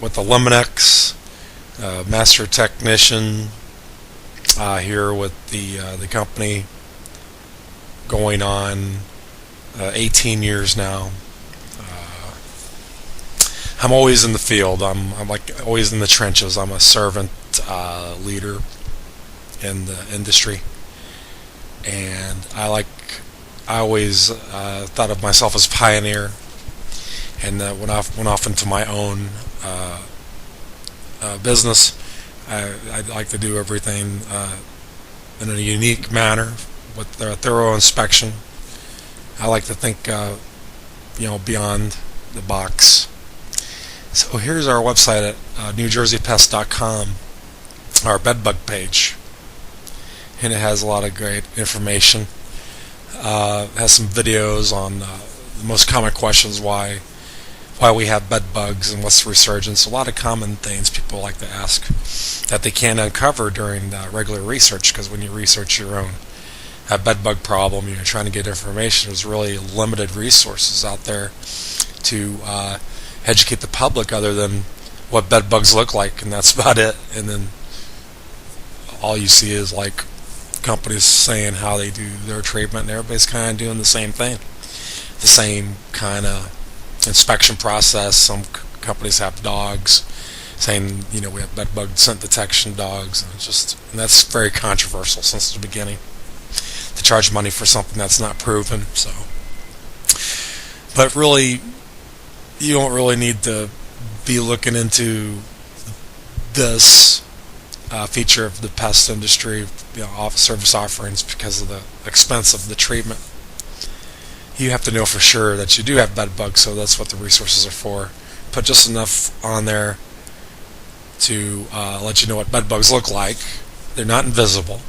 with Eliminex, master technician here with the company, going on 18 years now. I'm always in the field. I'm like always in the trenches. I'm a servant leader in the industry, and I always thought of myself as pioneer, and went off into my own business. I like to do everything in a unique manner with a thorough inspection. I like to think beyond the box. So here's our website at NewJerseyPest.com, our bedbug page, and it has a lot of great information. It has some videos on the most common questions, why we have bed bugs and what's the resurgence. A lot of common things people like to ask that they can't uncover during regular research, because when you research your own bed bug problem, you're trying to get information. There's really limited resources out there to educate the public other than what bed bugs look like, and that's about it. And then all you see is like companies saying how they do their treatment, and everybody's kind of doing the same thing, the same kind of inspection process. Some companies have dogs saying, we have bed bug scent detection dogs, and and that's very controversial since the beginning, to charge money for something that's not proven. So, but really, you don't really need to be looking into this feature of the pest industry, service offerings, because of the expense of the treatment. You have to know for sure that you do have bed bugs, so that's what the resources are for. Put just enough on there to let you know what bed bugs look like. They're not invisible.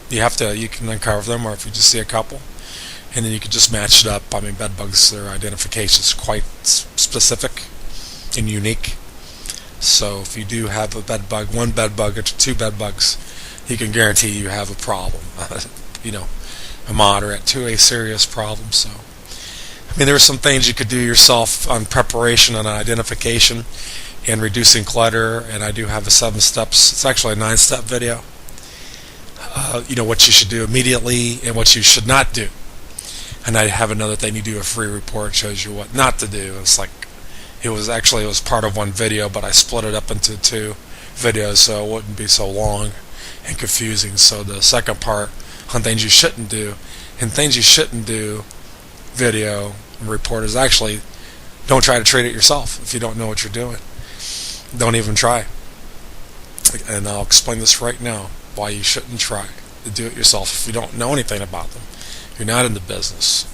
You can uncover them, or if you just see a couple, and then you can just match it up. I mean, bed bugs, their identification is quite specific and unique. So if you do have a bed bug, one bed bug or two bed bugs, you can guarantee you have a problem. A moderate to a serious problem. So, I mean, there are some things you could do yourself on preparation and identification and reducing clutter. And I do have a 7 steps. It's actually a 9-step video. What you should do immediately and what you should not do. And I have another thing. You do a free report, shows you what not to do. It was part of one video, but I split it up into 2 videos so it wouldn't be so long and confusing. So the second part on things you shouldn't do, and things you shouldn't do video report is actually, don't try to treat it yourself if you don't know what you're doing. Don't even try. And I'll explain this right now, why you shouldn't try to do it yourself if you don't know anything about them. You're not in the business.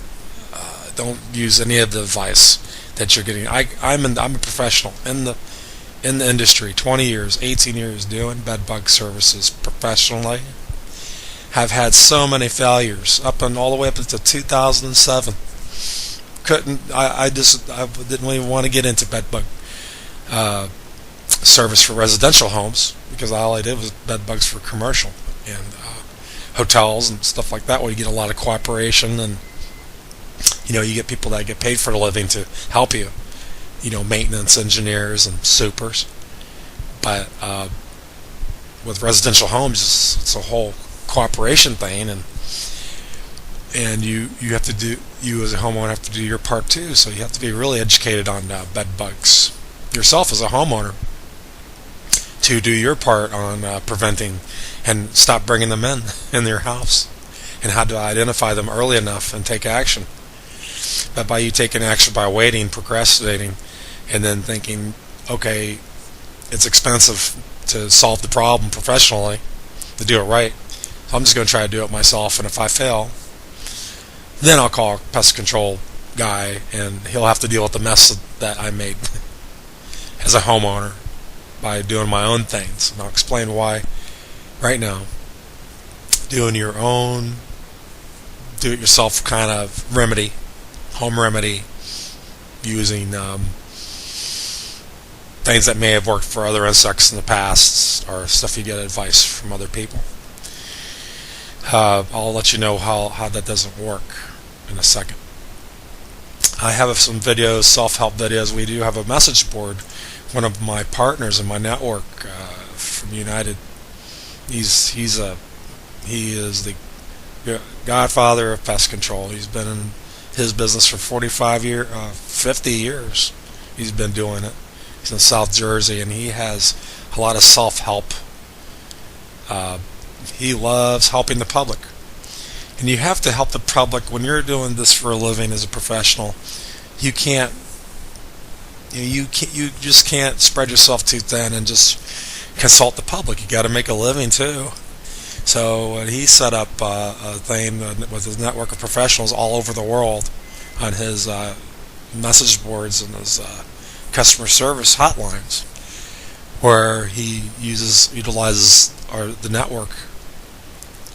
Don't use any of the advice that you're getting. I'm a professional in the industry, 20 years, 18 years doing bed bug services professionally. Have had so many failures all the way up until 2007. I didn't even want to get into bed bug service for residential homes, because all I did was bed bugs for commercial and hotels and stuff like that, where you get a lot of cooperation, and you get people that get paid for the living to help you, maintenance engineers and supers. But with residential homes, it's a whole cooperation thing, and you have to do, you as a homeowner have to do your part too. So you have to be really educated on bed bugs yourself as a homeowner to do your part on preventing and stop bringing them in your house, and how to identify them early enough and take action. But by you taking action by waiting, procrastinating, and then thinking, okay, it's expensive to solve the problem professionally, to do it right, so I'm just going to try to do it myself, and if I fail, then I'll call a pest control guy, and he'll have to deal with the mess that I made as a homeowner by doing my own things. And I'll explain why right now. Doing your own do-it-yourself kind of remedy, home remedy, using things that may have worked for other insects in the past, or stuff you get advice from other people. I'll let you know how that doesn't work in a second. I have some videos, self-help videos. We do have a message board. One of my partners in my network from United, he is the godfather of pest control. He's been in his business for 50 years. He's been doing it. He's in South Jersey, and he has a lot of self-help. He loves helping the public. And you have to help the public when you're doing this for a living as a professional. You just can't spread yourself too thin and just consult the public. You got to make a living too. So he set up a thing with his network of professionals all over the world on his message boards and his customer service hotlines, where he utilizes our network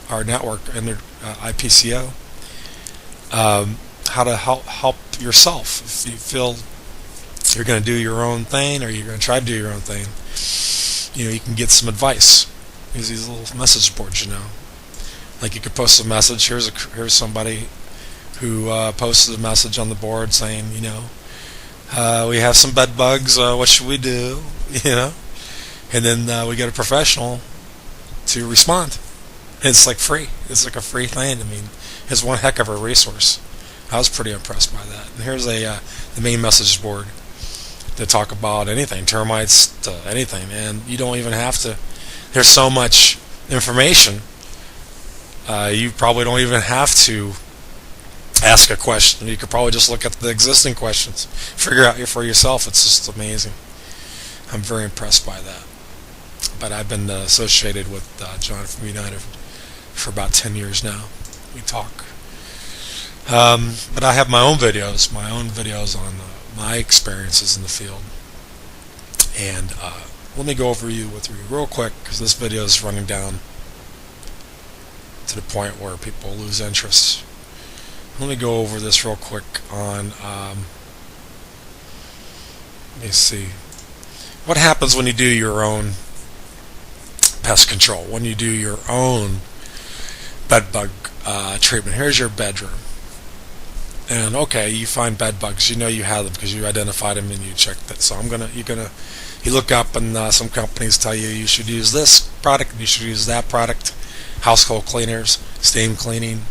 and their IPCO, how to help yourself. If you feel you're going to do your own thing, or you're going to try to do your own thing, you can get some advice. Use these little message boards, like you could post a message. Here's somebody who posted a message on the board saying, we have some bed bugs. What should we do? And then we get a professional to respond. It's like free. It's like a free thing. I mean, it's one heck of a resource. I was pretty impressed by that. And here's the main message board to talk about anything, termites to anything, and you don't even have to. There's so much information. You probably don't even have to ask a question. You could probably just look at the existing questions, figure out for yourself. It's just amazing. I'm very impressed by that. But I've been associated with John from United for about 10 years now. We talk. But I have my own videos on my experiences in the field. And let me go over with you real quick, because this video is running down to the point where people lose interest. Let me go over this real quick on, let me see. What happens when you do your own pest control, when you do your own bed bug treatment? Here's your bedroom. And okay, you find bed bugs. You have them because you identified them and you checked it. So you look up, and some companies tell you should use this product and you should use that product. Household cleaners, steam cleaning,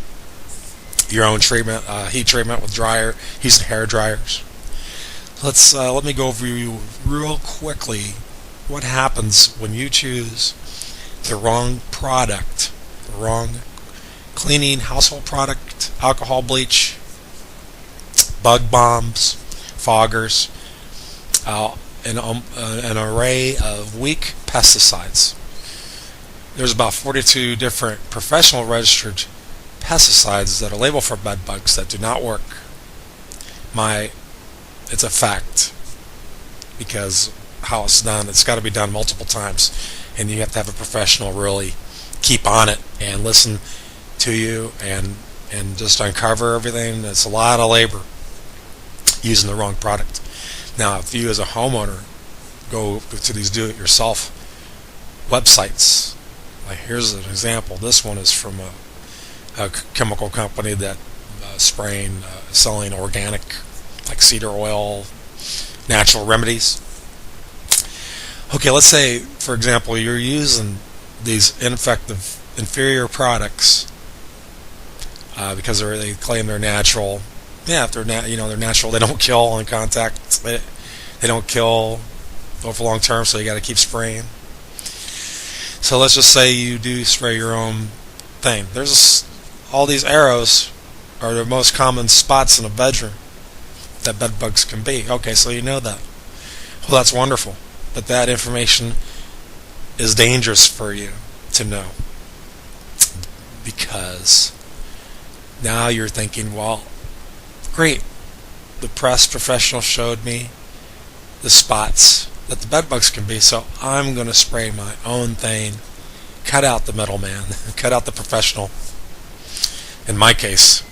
your own treatment, heat treatment with using hair dryers. Let me go over you real quickly what happens when you choose the wrong product, the wrong cleaning household product, alcohol bleach, bug bombs, foggers, an array of weak pesticides. There's about 42 different professional registered pesticides that are labeled for bed bugs that do not work. It's a fact, because how it's done, it's got to be done multiple times, and you have to have a professional really keep on it and listen to you and just uncover everything. It's a lot of labor using the wrong product. Now, if you as a homeowner go to these do-it-yourself websites, like here's an example. This one is from a chemical company that selling organic, like cedar oil, natural remedies. Okay, let's say, for example, you're using these ineffective, inferior products because they claim they're natural. Yeah, if they're they're natural, they don't kill on contact. They don't kill over long term, so you got to keep spraying. So let's just say you do spray your own thing. All these arrows are the most common spots in a bedroom that bed bugs can be. Okay, so you know that. Well, that's wonderful. But that information is dangerous for you to know, because now you're thinking, well, great, the pest professional showed me the spots that the bed bugs can be, so I'm going to spray my own thing. Cut out the middleman, cut out the professional. In my case,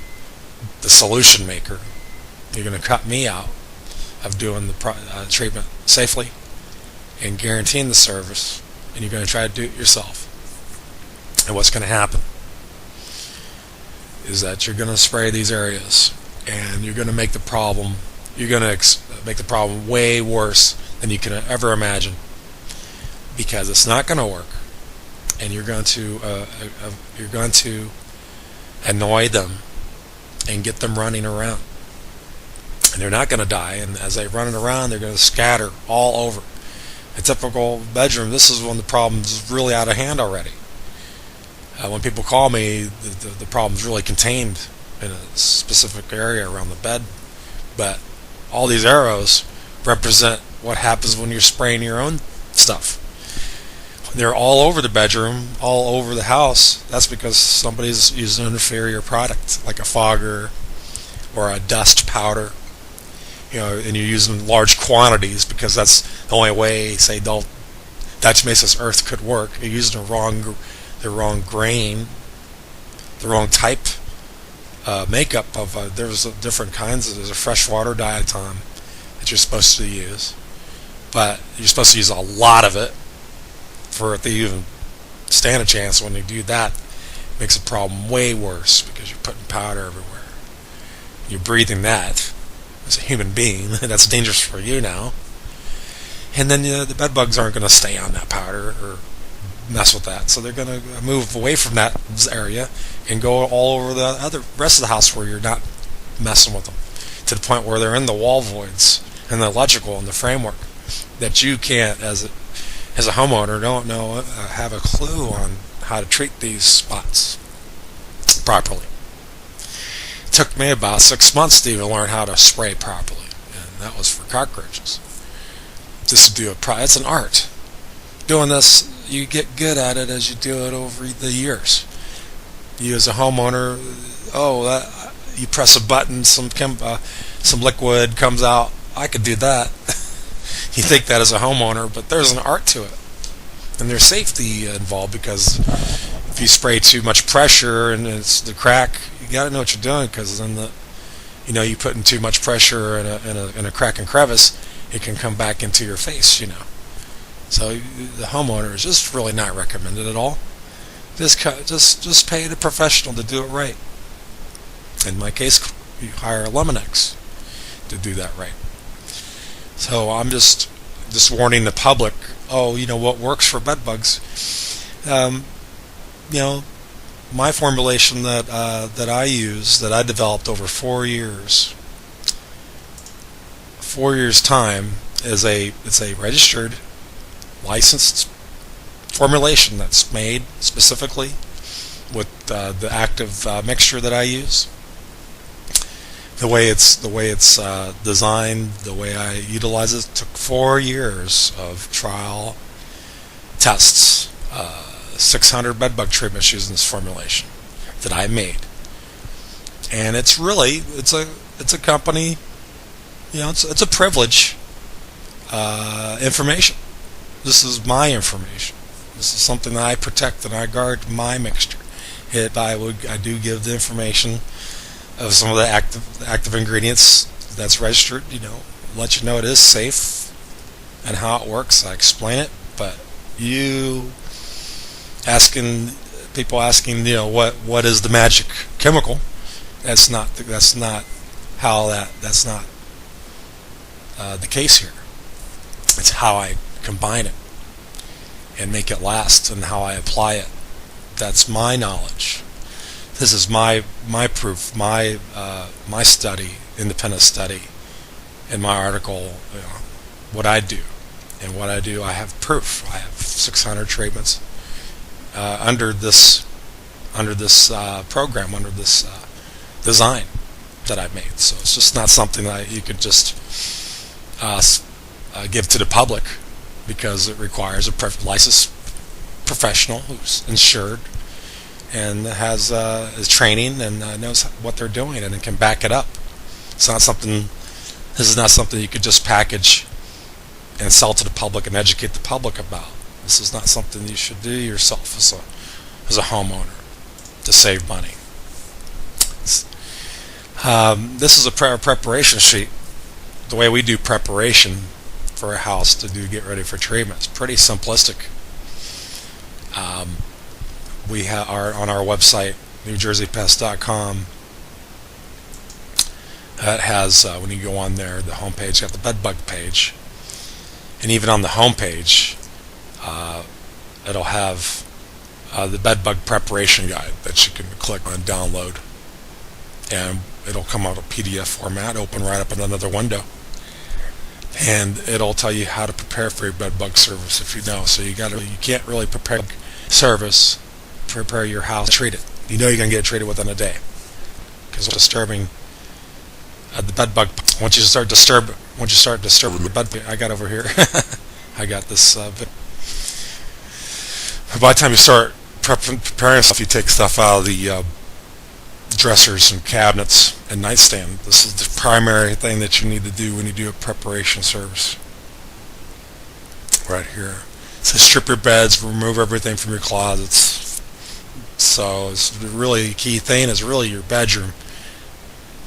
the solution maker. You're going to cut me out of doing the treatment safely and guaranteeing the service, and you're going to try to do it yourself. And what's going to happen is that you're going to spray these areas and you're going to make the problem. You're going to make the problem way worse than you can ever imagine, because it's not going to work, and you're going to annoy them and get them running around, and they're not going to die. And as they run around, they're going to scatter all over. A typical bedroom. This is when the problem's really out of hand already. When people call me, the problem's really contained in a specific area around the bed, but all these arrows represent what happens when you're spraying your own stuff. They're all over the bedroom, all over the house. That's because somebody's using an inferior product, like a fogger or a dust powder, and you're using large quantities because that's the only way, say, Diatomaceous earth could work. You're using the wrong grain, the wrong type makeup of. There's different kinds. There's a freshwater diatom that you're supposed to use, but you're supposed to use a lot of it for it to even stand a chance. When you do that, it makes the problem way worse because you're putting powder everywhere. You're breathing that as a human being. That's dangerous for you now. And then the bed bugs aren't going to stay on that powder or mess with that, so they're going to move away from that area and go all over the rest of the house where you're not messing with them, to the point where they're in the wall voids and the electrical and the framework that you can't, as a homeowner, don't know, have a clue on how to treat these spots properly. It took me about 6 months to even learn how to spray properly, and that was for cockroaches. Just to do it's an art. Doing this, you get good at it as you do it over the years. You as a homeowner, you press a button, some liquid comes out. I could do that. You think that as a homeowner, but there's an art to it, and there's safety involved, because if you spray too much pressure and it's the crack, you got to know what you're doing, because then you put in too much pressure in a crack and crevice, it can come back into your face. So the homeowner is just really not recommended at all. Just pay the professional to do it right. In my case, you hire Eliminex to do that right. So I'm just warning the public. What works for bed bugs? My formulation that I use, that I developed over 4 years. 4 years time it's a registered, licensed formulation that's made specifically with the active mixture that I use. The way it's designed, the way I utilize it, took 4 years of trial tests. 600 bedbug treatments using this formulation that I made, and it's a company. It's a privilege. Information. This is my information. This is something that I protect and I guard my mixture. I do give the information of some of the active ingredients that's registered. Let you know it is safe and how it works. I explain it, but people asking, what is the magic chemical? That's not the case here. It's how I combine it and make it last, and how I apply it. That's my knowledge. This is my proof, my study, independent study, in my article. What I do, I have proof. I have 600 treatments under this program, under this design that I've made. So it's just not something that you could just give to the public, because it requires a licensed professional who's insured and has training and knows what they're doing and can back it up. This is not something you could just package and sell to the public and educate the public about. This is not something you should do yourself as a homeowner to save money. This is a preparation sheet. The way we do preparation for a house to get ready for treatment, it's pretty simplistic. We are on our website, NewJerseyPest.com. It has, when you go on there, the homepage, got the bed bug page. And even on the homepage, it'll have the bed bug preparation guide that you can click on and download. And it'll come out a PDF format, open right up in another window. And it'll tell you how to prepare for your bed bug service if you know. So you can't really prepare service, prepare your house, treat it. You know you're going to get it treated within a day. Because disturbing the bed bug, once you start disturbing the bed bug, I got over here. I got this. By the time you start preparing stuff, you take stuff out of the dressers and cabinets and nightstand. This is the primary thing that you need to do when you do a preparation service. Right here. It says strip your beds, remove everything from your closets. So it's the really key thing is really your bedroom.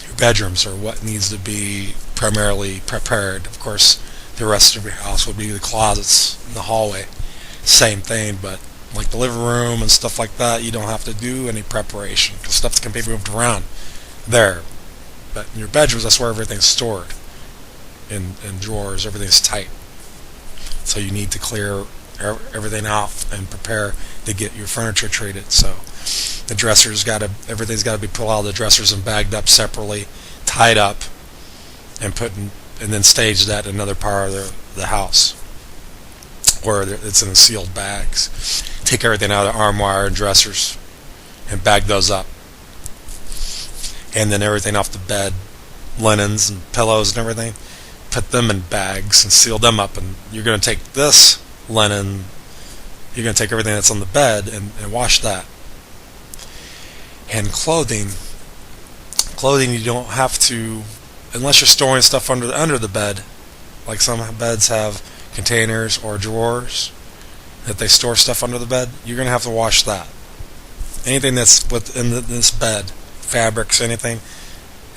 Your bedrooms are what needs to be primarily prepared. Of course, the rest of your house would be the closets and the hallway. Same thing, but like the living room and stuff like that, you don't have to do any preparation because stuff can be moved around there. But in your bedrooms, that's where everything's stored. In drawers, everything's tight. So you need to clear everything out and prepare to get your furniture treated. So the everything's got to be pulled out of the dressers and bagged up separately, tied up, and then staged at another part of the house where it's in sealed bags. Take everything out of the armoire and dressers and bag those up. And then everything off the bed, linens and pillows and everything, put them in bags and seal them up. And you're going to take this linen, you're going to take everything that's on the bed and wash that. And clothing you don't have to, unless you're storing stuff under the bed, like some beds have containers or drawers that they store stuff under the bed, you're going to have to wash that. Anything that's within this bed, fabrics, anything,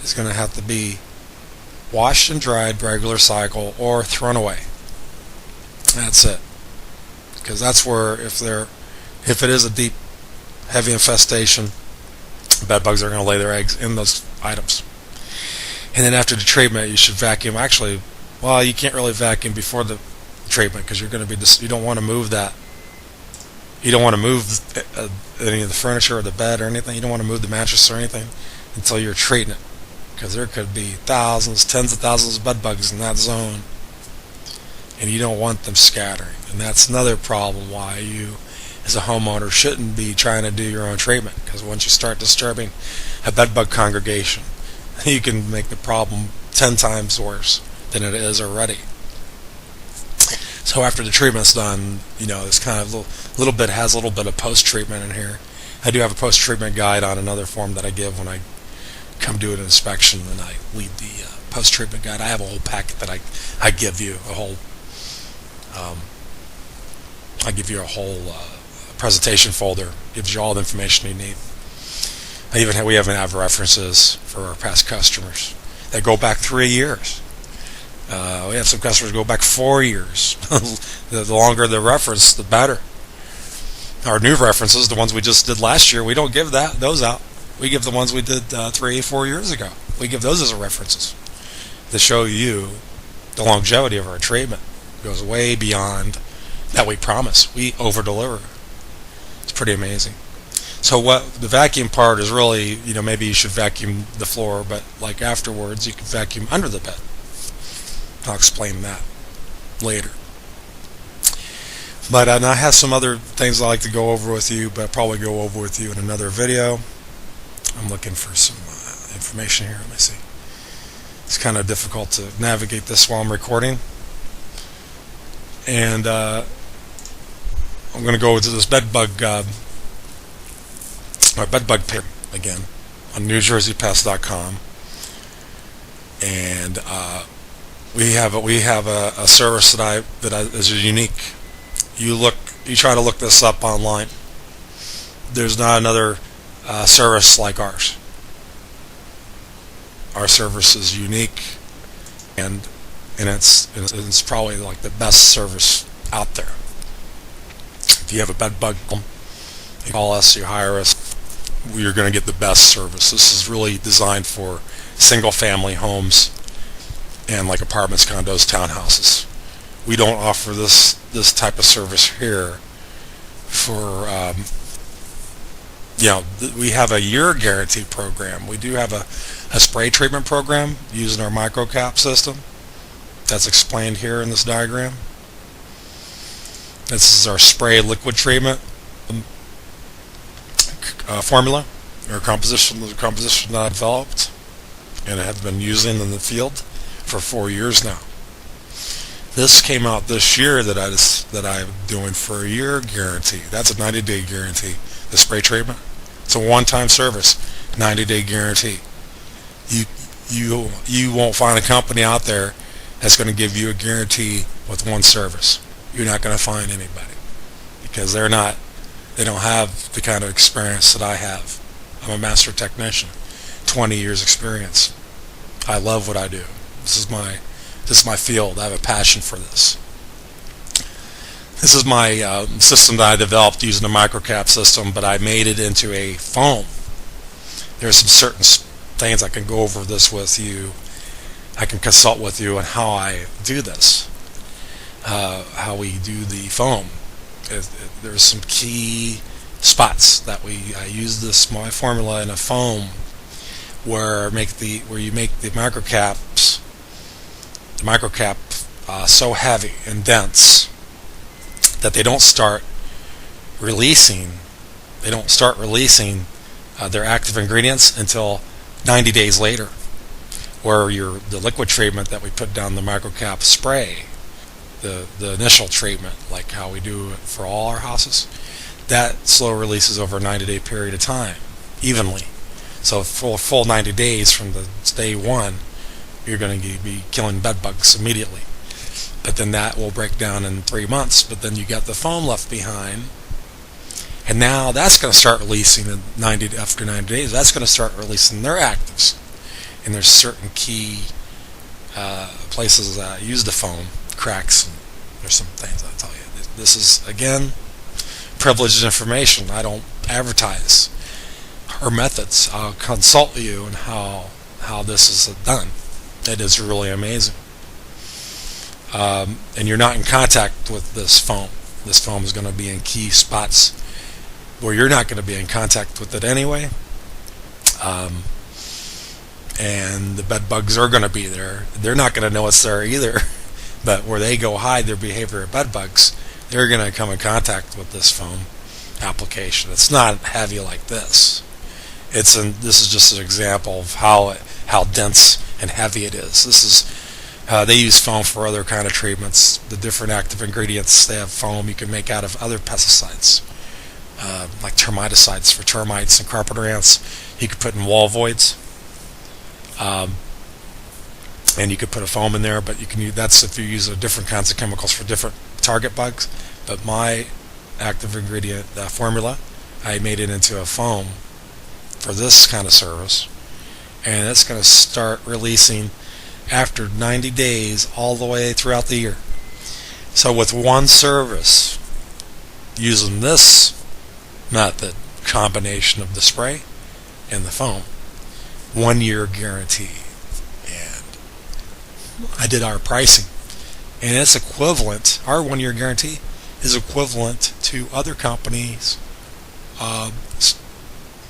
is going to have to be washed and dried regular cycle or thrown away. That's it. Because that's where if it is a deep, heavy infestation, bed bugs are going to lay their eggs in those items. And then after the treatment, you should vacuum. Actually, well, you can't really vacuum before the treatment because you're going to be you don't want to move that. You don't want to move any of the furniture or the bed or anything. You don't want to move the mattress or anything until you're treating it, because there could be thousands, tens of thousands of bed bugs in that zone, and you don't want them scattering. And that's another problem why you, as a homeowner, shouldn't be trying to do your own treatment, because once you start disturbing a bed bug congregation, you can make the problem 10 times worse than it is already. So after the treatment's done, this kind of has a little bit of post-treatment in here. I do have a post-treatment guide on another form that I give when I come do an inspection, and I lead the post-treatment guide. I have a whole packet that I give you a whole presentation folder. Gives you all the information you need. We even have references for our past customers that go back 3 years. We have some customers go back 4 years. The longer the reference, the better. Our new references, the ones we just did last year, we don't give those out. We give the ones we did 3-4 years ago. We give those as references to show you the longevity of our treatment. It goes way beyond that we promise. We over-deliver. It's pretty amazing. So what the vacuum part is really, maybe you should vacuum the floor, but like afterwards you can vacuum under the bed. I'll explain that later. But and I have some other things I like to go over with you, but I'll probably go over with you in another video. I'm looking for some information here. Let me see. It's kind of difficult to navigate this while I'm recording. And I'm going to go to this bed bug page again on NewJerseyPest.com, and we have a service that is unique. You try to look this up online. There's not another service like ours. Our service is unique, and it's probably like the best service out there. If you have a bed bug, you call us, you hire us, you're going to get the best service. This is really designed for single family homes and like apartments, condos, townhouses. We don't offer this type of service here for we have a year guarantee program. We do have a spray treatment program using our microcap system that's explained here in this diagram. This is our spray liquid treatment formula or composition that I developed and have been using in the field for 4 years now. This came out this year that I'm doing for a year guarantee. That's a 90-day guarantee. The spray treatment. It's a one-time service, 90-day guarantee. You won't find a company out there that's going to give you a guarantee with one service. You're not going to find anybody because they don't have the kind of experience that I have. I'm a master technician, 20 years experience. I love what I do. This is my field. I have a passion for this. This is my system that I developed using a microcap system, but I made it into a foam. There's some certain things I can go over this with you. I can consult with you on how I do this, how we do the foam. There's some key spots that I use my formula in a foam where you make the microcap so heavy and dense that they don't start releasing their active ingredients until 90 days later, where the liquid treatment that we put down the microcap spray, the initial treatment, like how we do it for all our houses, that slow releases over a 90-day period of time, evenly. So for a full 90 days from the day one, you're going to be killing bed bugs immediately. But then that will break down in 3 months, but then you got the foam left behind, and now that's going to start releasing after 90 days. That's going to start releasing their actives. And there's certain key places that I use the foam, cracks, and there's some things I'll tell you. This is, again, privileged information. I don't advertise our methods. I'll consult you on how this is done. It is really amazing. And you're not in contact with this foam. This foam is going to be in key spots where you're not going to be in contact with it anyway. And the bed bugs are going to be there. They're not going to know it's there either. But where they go hide their behavior of bed bugs, they're going to come in contact with this foam application. It's not heavy like this. This is just an example of how dense and heavy it is. This is they use foam for other kind of treatments. The different active ingredients, they have foam you can make out of other pesticides, like termiticides for termites and carpenter ants. You could put in wall voids, and you could put a foam in there. But you can that's if you use different kinds of chemicals for different target bugs. But my active ingredient formula, I made it into a foam for this kind of service, and it's going to start releasing after 90 days all the way throughout the year. So with one service, using this method, combination of the spray and the foam, 1 year guarantee. And I did our pricing, and it's equivalent, our 1 year guarantee is equivalent to other companies'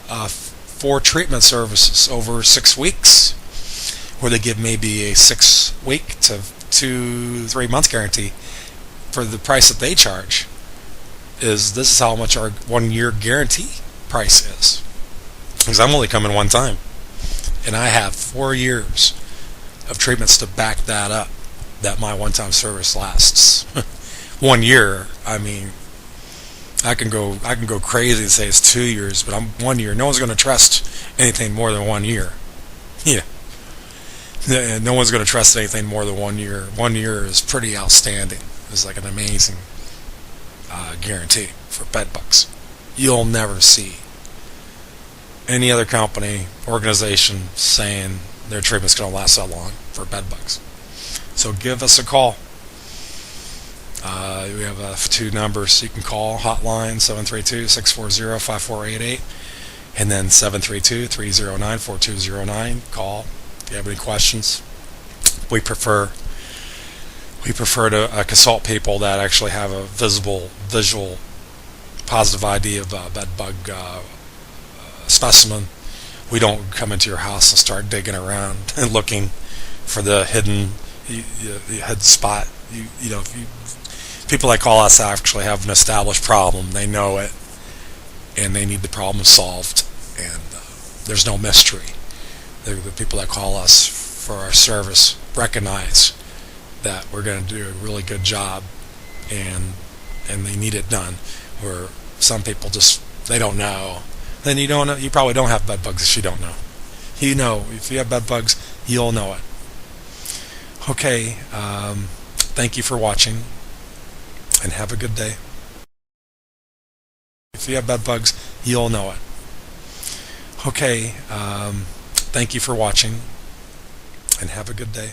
4 treatment services over 6 weeks, where they give maybe a 6-week to 2-3 month guarantee for the price that they charge. This is how much our 1 year guarantee price is. Because I'm only coming one time, and I have 4 years of treatments to back that up, that my one-time service lasts. 1 year, I mean, I can go crazy and say it's 2 years, but I'm 1 year. No one's going to trust anything more than 1 year. Yeah. No one's going to trust anything more than 1 year. 1 year is pretty outstanding. It's like an amazing guarantee for bed bugs. You'll never see any other company, organization saying their treatment's going to last that long for bed bugs. So give us a call. We have 2 numbers you can call. Hotline 732-640-5488, and then 732-309-4209. Call. you have any questions. We prefer to consult people that actually have a visual, positive ID of a bed bug specimen. We don't come into your house and start digging around and looking for the hidden spot. People that call us actually have an established problem. They know it, and they need the problem solved. And there's no mystery. The people that call us for our service recognize that we're going to do a really good job, and they need it done. Where some people they don't know. Then you don't know. You probably don't have bed bugs if you don't know. You know, if you have bed bugs, you'll know it. Okay, thank you for watching, and have a good day. If you have bed bugs, you'll know it. Okay, thank you for watching, and have a good day.